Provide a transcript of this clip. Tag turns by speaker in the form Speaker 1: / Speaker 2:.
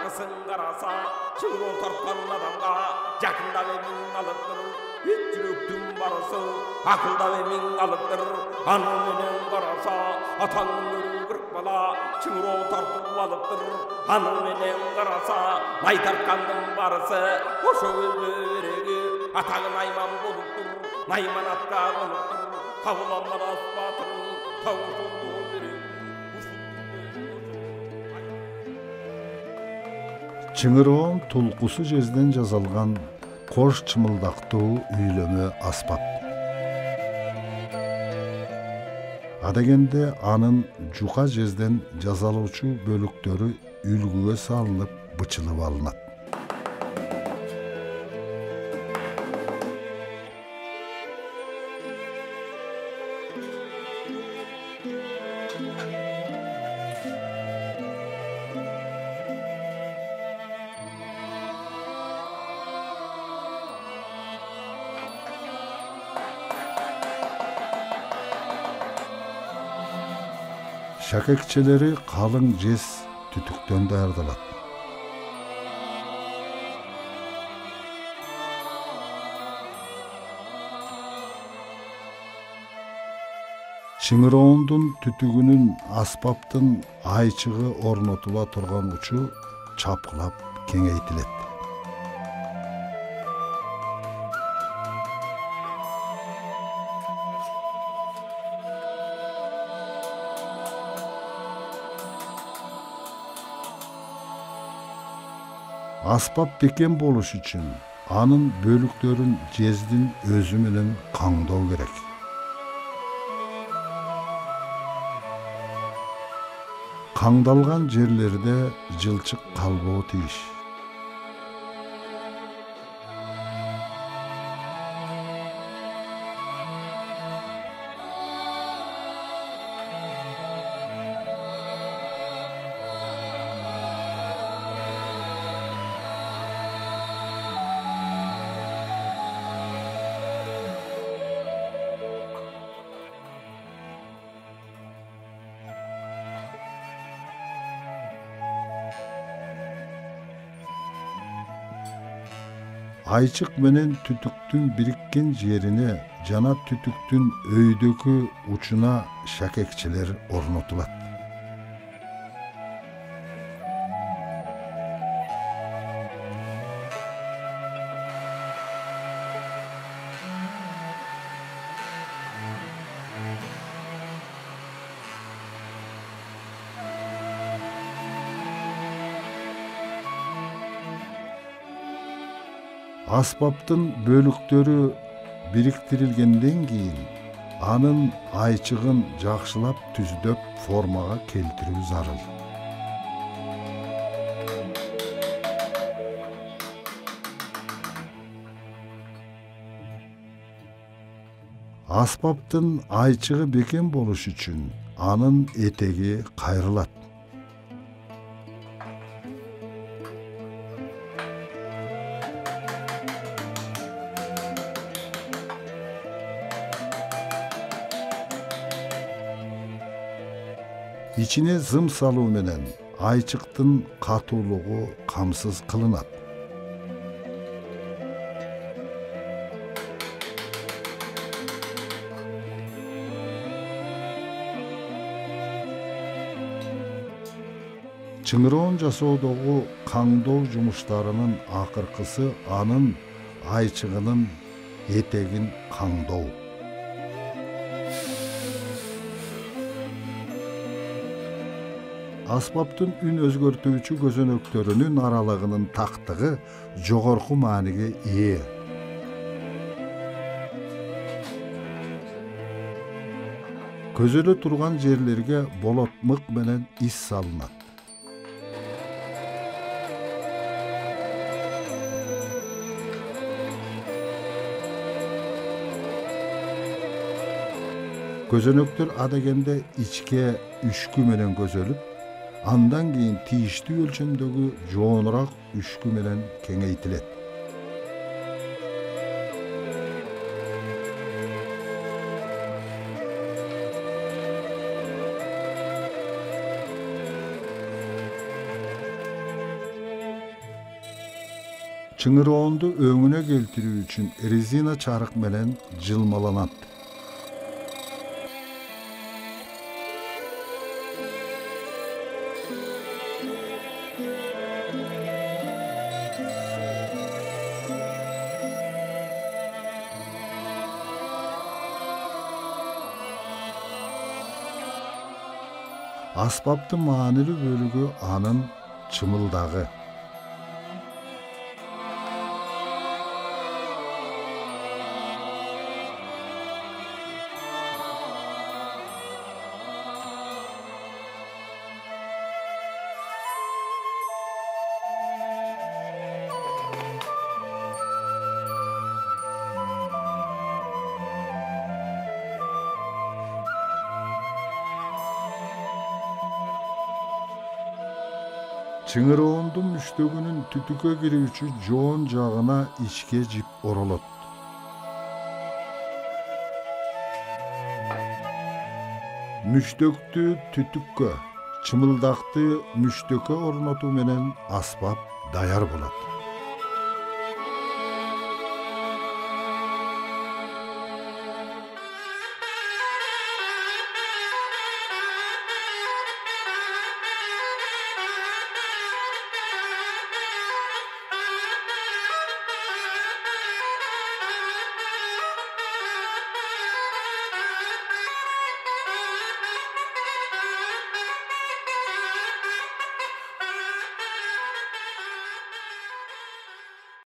Speaker 1: Şarkısın qarasa, çığır otartkan adamga, jakında ve min alıptır. Hiç yürüktüm barası, akılda ve min alıptır. Anı menen qarasa, atanın örü kırk bala, çığır otartıp alıptır. Anı menen qarasa, nay tartkandım barысы, oşo özleregi, atağın ayman boluptur. Nayman atka konuptur, kavulanlar asbatır, tavuşun doğru.
Speaker 2: Чыңыроон тулкусу жезден жазалган кош чымылдактуу үйлөмө аспап. Адегенде анын жука жезден жазалуучу бөлүктөрү үлгүгө салынып бычылып алынат. Şakekçeleri kalın jez tütükten daярдалат. Чыңыроондун түтүгүнүн аспаптын айчыгы орнотула турган учу чапкылап кеңейтилет. Аспап бекем болуш үчүн анын бөлүктөрүн жездин өзү менен каңдоо керек. Каңдалган жерлерде жылчык калбоо тийиш. Айчык менен түтүктүн бириккен жерине жана түтүктүн өйдөкү учуна шакекчелер орнотулат. Аспаптын бөлүктөрү бириктирилгенден кийин анын айчыгын жакшылап түздөп формага келтирүү зарыл. Аспаптын айчыгы бекем болуш үчүн анын этеги кайрылат. İçine zым салуу менен айчыктын катуулугу камсыз кылынат. Чыңыроон жасоодогу каңдоо жумуштарынын акыркысы анын айчыгынын этегин каңдоо. Аспаптын үн өзгөртүүчү көзөнөктөрүнүн аралыгынын тактыгы жогорку мааниге ээ. Көзөлө турган жерлерге болотмык менен ис салынат. Көзөнөктөр адегенде ичке үшкү менен көзөлүп, андан кийин тийиштүү өлчөмдөгү жоонураак үшкү менен кеңейтилет. çıngıroğundu öňüne geltirүү üçin rezina çarık menen jılmalanat. Asbaptın manili bölügü anın çımıldağı. Çıngıroğundun müştögünün tütüke girүүçü joğun jağına içke jip oralat. Müştöktü tütükke, çımıldakты müştöke ornatуу menen asbap dayar bolat.